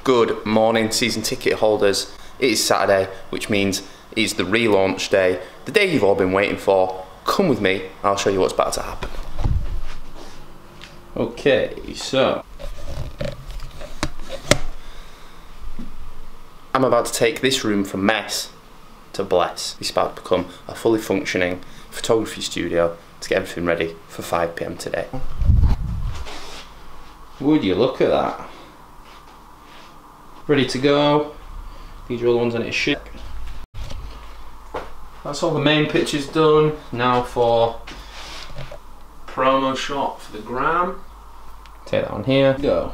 Good morning, season ticket holders. It is Saturday, which means it's the relaunch day, the day you've all been waiting for. Come with me, I'll show you what's about to happen. Okay, so I'm about to take this room from mess to bless. It's about to become a fully functioning photography studio to get everything ready for 5 PM today. Would you look at that? Ready to go. These are all the ones I need to shoot. That's all the main pictures done. Now for promo shot for the gram. Take that on here. Go.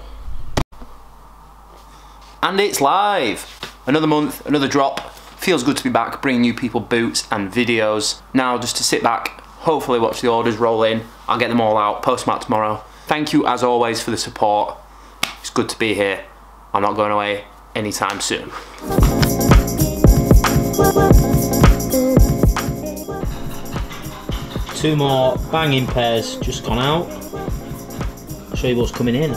And it's live. Another month, another drop. Feels good to be back, bringing you people boots and videos. Now just to sit back, hopefully watch the orders roll in. I'll get them all out, post them out tomorrow. Thank you as always for the support. It's good to be here. I'm not going away anytime soon. Two more banging pairs just gone out. I'll show you what's coming in.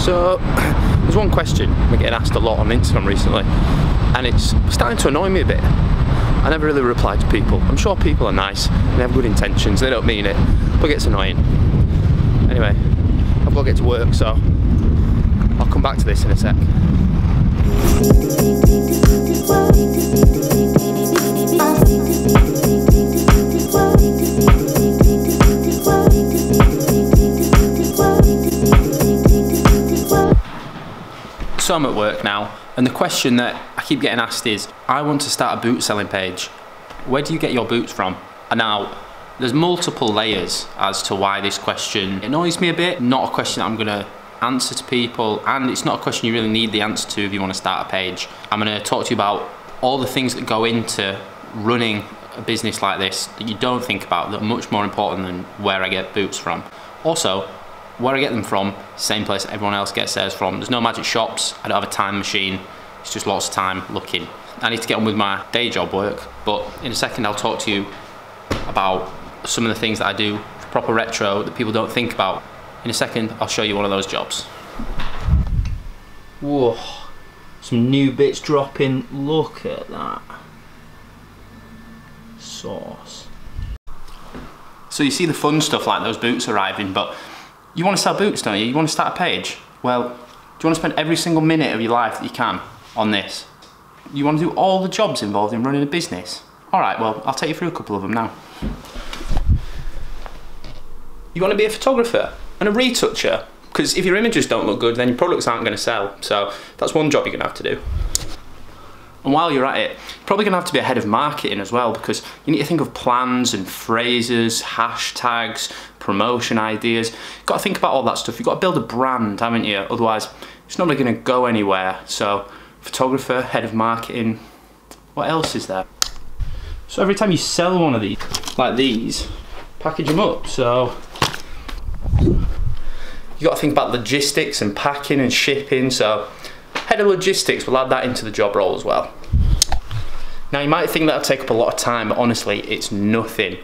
So, there's one question we're getting asked a lot on Instagram recently, and it's starting to annoy me a bit. I never really reply to people. I'm sure people are nice, and they have good intentions, they don't mean it, but it gets annoying. Anyway, I've got to get to work, so I'll come back to this in a sec. So I'm at work now, and the question that I keep getting asked is, I want to start a boot selling page. Where do you get your boots from? And now, there's multiple layers as to why this question annoys me a bit. Not a question that I'm gonna answer to people, and it's not a question you really need the answer to if you want to start a page. I'm gonna talk to you about all the things that go into running a business like this that you don't think about, that are much more important than where I get boots from. Also, where I get them from, same place everyone else gets theirs from. There's no magic shops, I don't have a time machine, it's just lots of time looking. I need to get on with my day job work, but in a second I'll talk to you about some of the things that I do for proper retro that people don't think about. In a second I'll show you one of those jobs. Whoa, some new bits dropping, look at that. Sauce. So you see the fun stuff like those boots arriving, but you want to sell boots, don't you? You want to start a page? Well, do you want to spend every single minute of your life that you can on this? You want to do all the jobs involved in running a business? Alright, well, I'll take you through a couple of them now. You want to be a photographer and a retoucher, because if your images don't look good, then your products aren't going to sell. So that's one job you're going to have to do. And while you're at it, you're probably going to have to be a head of marketing as well, because you need to think of plans and phrases, hashtags, promotion ideas. You've got to think about all that stuff. You've got to build a brand, haven't you? Otherwise, it's not really going to go anywhere. So, photographer, head of marketing, what else is there? So every time you sell one of these, like these, package them up. So, you've got to think about logistics and packing and shipping. So, head of logistics, we'll add that into the job role as well. Now you might think that'll take up a lot of time, but honestly it's nothing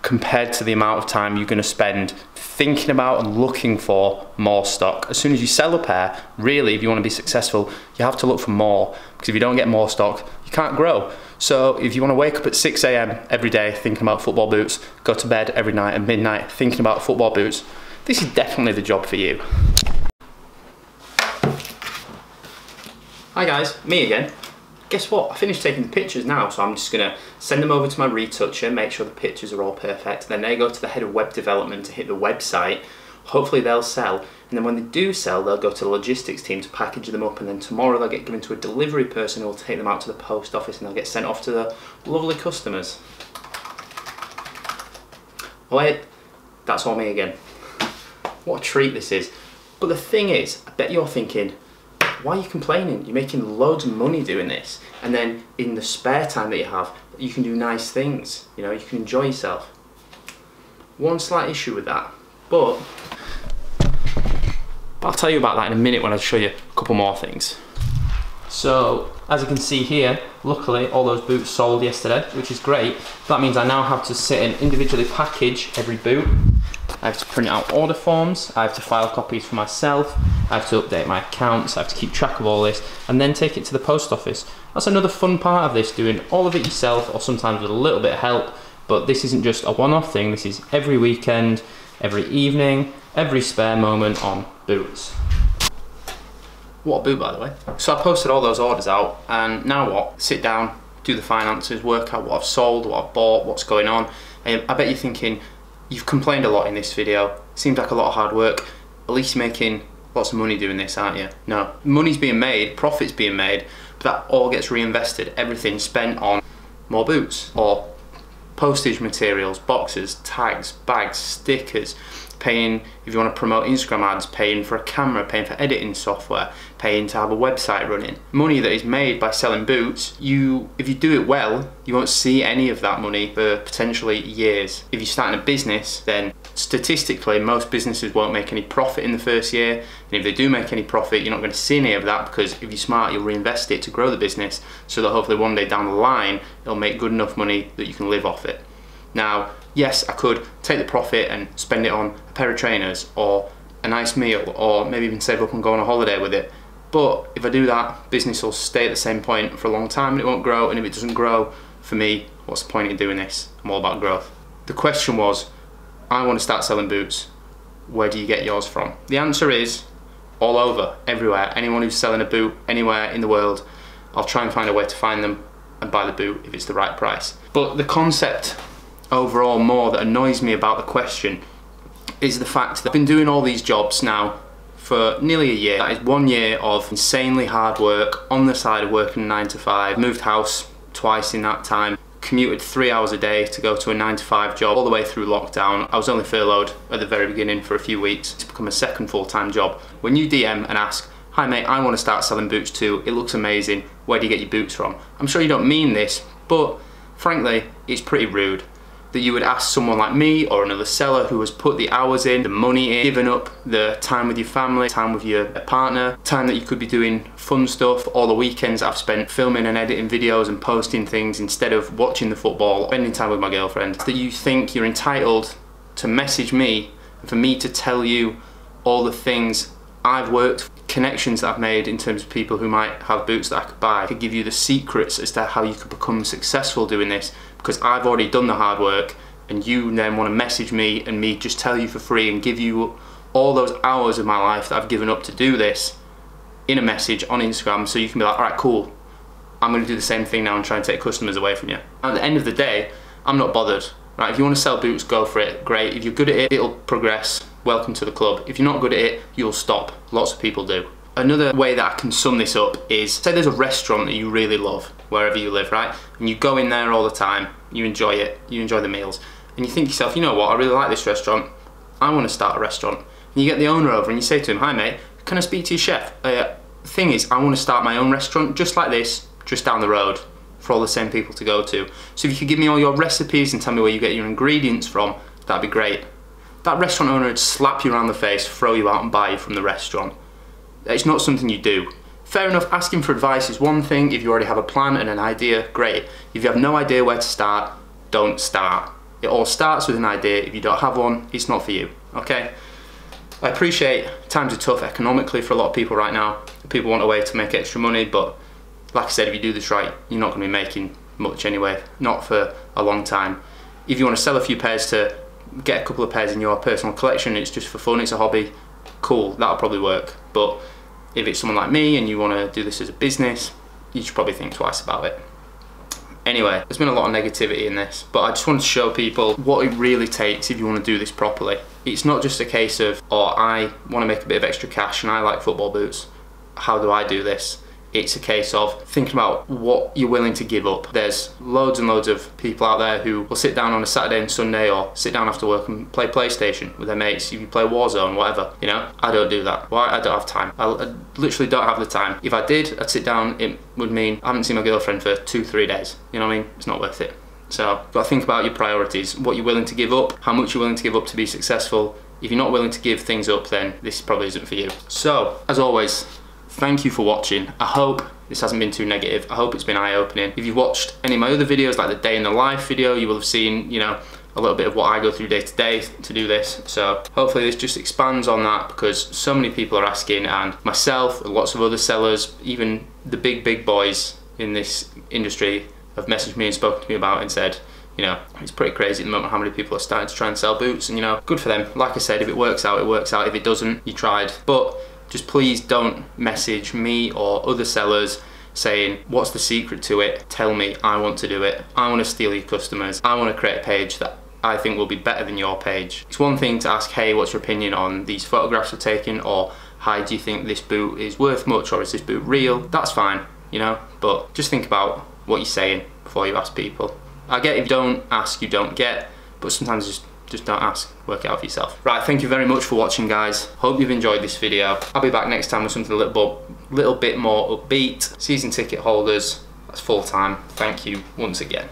compared to the amount of time you're going to spend thinking about and looking for more stock. As soon as you sell a pair, really, if you want to be successful, you have to look for more, because if you don't get more stock, you can't grow. So if you want to wake up at 6 AM every day thinking about football boots, go to bed every night at midnight thinking about football boots, this is definitely the job for you. Hi guys, me again. Guess what? I finished taking the pictures now, so I'm just gonna send them over to my retoucher, make sure the pictures are all perfect. Then they go to the head of web development to hit the website. Hopefully they'll sell, and then when they do sell, they'll go to the logistics team to package them up, and then tomorrow they'll get given to a delivery person who will take them out to the post office, and they'll get sent off to the lovely customers. Wait, that's all me again. What a treat this is. But the thing is, I bet you're thinking, why are you complaining? You're making loads of money doing this, and then in the spare time that you have, you can do nice things. You know, you can enjoy yourself. One slight issue with that, but I'll tell you about that in a minute when I show you a couple more things. So, as you can see here, luckily all those boots sold yesterday, which is great. That means I now have to sit and individually package every boot. I have to print out order forms, I have to file copies for myself, I have to update my accounts, I have to keep track of all this, and then take it to the post office. That's another fun part of this, doing all of it yourself, or sometimes with a little bit of help. But this isn't just a one-off thing, this is every weekend, every evening, every spare moment on boots. What a boot, by the way. So I posted all those orders out, and now what? Sit down, do the finances, work out what I've sold, what I've bought, what's going on. And I bet you're thinking, you've complained a lot in this video, seems like a lot of hard work, at least you're making lots of money doing this, aren't you? No, money's being made, profit's being made, but that all gets reinvested, everything spent on more boots, or postage materials, boxes, tags, bags, stickers, paying if you want to promote Instagram ads, paying for a camera, paying for editing software, paying to have a website running. Money that is made by selling boots, if you do it well, you won't see any of that money for potentially years. If you're starting a business, then statistically most businesses won't make any profit in the first year, and if they do make any profit, you're not going to see any of that, because if you're smart, you'll reinvest it to grow the business, so that hopefully one day down the line it'll make good enough money that you can live off it. Now, yes, I could take the profit and spend it on a pair of trainers or a nice meal, or maybe even save up and go on a holiday with it. But if I do that, business will stay at the same point for a long time and it won't grow. And if it doesn't grow, for me, what's the point in doing this? I'm all about growth. The question was, I want to start selling boots. Where do you get yours from? The answer is all over, everywhere. Anyone who's selling a boot anywhere in the world, I'll try and find a way to find them and buy the boot if it's the right price. But the concept overall more that annoys me about the question is the fact that I've been doing all these jobs now for nearly a year. That is 1 year of insanely hard work on the side of working 9 to 5. Moved house twice in that time, commuted 3 hours a day to go to a 9 to 5 job all the way through lockdown. I was only furloughed at the very beginning for a few weeks. It's become a second full-time job. When you DM and ask, "Hi mate, I want to start selling boots too, it looks amazing, where do you get your boots from?" I'm sure you don't mean this, but frankly, it's pretty rude that you would ask someone like me or another seller who has put the hours in, the money in, given up the time with your family, time with your partner, time that you could be doing fun stuff, all the weekends I've spent filming and editing videos and posting things instead of watching the football, spending time with my girlfriend, that you think you're entitled to message me and for me to tell you all the things I've worked, connections that I've made in terms of people who might have boots that I could buy. I could give you the secrets as to how you could become successful doing this, because I've already done the hard work, and you then want to message me and me just tell you for free and give you all those hours of my life that I've given up to do this in a message on Instagram, so you can be like, alright, cool, I'm going to do the same thing now and try and take customers away from you. At the end of the day, I'm not bothered. Right? If you want to sell boots, go for it, great. If you're good at it, it'll progress. Welcome to the club. If you're not good at it, you'll stop. Lots of people do. Another way that I can sum this up is, say there's a restaurant that you really love, wherever you live, right? And you go in there all the time, you enjoy it, you enjoy the meals, and you think to yourself, you know what, I really like this restaurant, I want to start a restaurant. And you get the owner over and you say to him, "Hi mate, can I speak to your chef? The thing is, I want to start my own restaurant just like this, just down the road, for all the same people to go to. So if you could give me all your recipes and tell me where you get your ingredients from, that'd be great." That restaurant owner would slap you around the face, throw you out and buy you from the restaurant. It's not something you do. Fair enough, asking for advice is one thing. If you already have a plan and an idea, great. If you have no idea where to start, don't start. It all starts with an idea. If you don't have one, it's not for you, okay? I appreciate times are tough economically for a lot of people right now. People want a way to make extra money, but like I said, if you do this right, you're not going to be making much anyway, not for a long time. If you want to sell a few pairs to get a couple of pairs in your personal collection, it's just for fun, it's a hobby, cool, that'll probably work. But if it's someone like me and you want to do this as a business, you should probably think twice about it. Anyway, there's been a lot of negativity in this, but I just wanted to show people what it really takes if you want to do this properly. It's not just a case of, oh, I want to make a bit of extra cash and I like football boots, how do I do this? It's a case of thinking about what you're willing to give up. There's loads and loads of people out there who will sit down on a Saturday and Sunday, or sit down after work and play PlayStation with their mates. If you play Warzone, whatever, you know, I don't do that. Why? I don't have time. I literally don't have the time. If I did, I'd sit down, it would mean I haven't seen my girlfriend for 2-3 days. You know what I mean? It's not worth it. So, you've got to think about your priorities, what you're willing to give up, how much you're willing to give up to be successful. If you're not willing to give things up, then this probably isn't for you. So, as always, thank you for watching. I hope this hasn't been too negative. I hope it's been eye-opening. If you've watched any of my other videos, like the day in the life video, you will have seen, you know, a little bit of what I go through day to day to do this. So hopefully this just expands on that, because so many people are asking, and myself and lots of other sellers, even the big boys in this industry, have messaged me and spoken to me about it and said, you know, it's pretty crazy at the moment how many people are starting to try and sell boots, and you know, good for them. Like I said, if it works out, it works out. If it doesn't, you tried. But just please don't message me or other sellers saying, what's the secret to it? Tell me, I want to do it. I want to steal your customers. I want to create a page that I think will be better than your page. It's one thing to ask, hey, what's your opinion on these photographs I've taken, or hi, do you think this boot is worth much, or is this boot real? That's fine, you know, but just think about what you're saying before you ask people. I get if you don't ask, you don't get, but sometimes just don't ask, work it out for yourself. Right, thank you very much for watching, guys. Hope you've enjoyed this video. I'll be back next time with something a little bit more upbeat. Season ticket holders, that's full time. Thank you once again.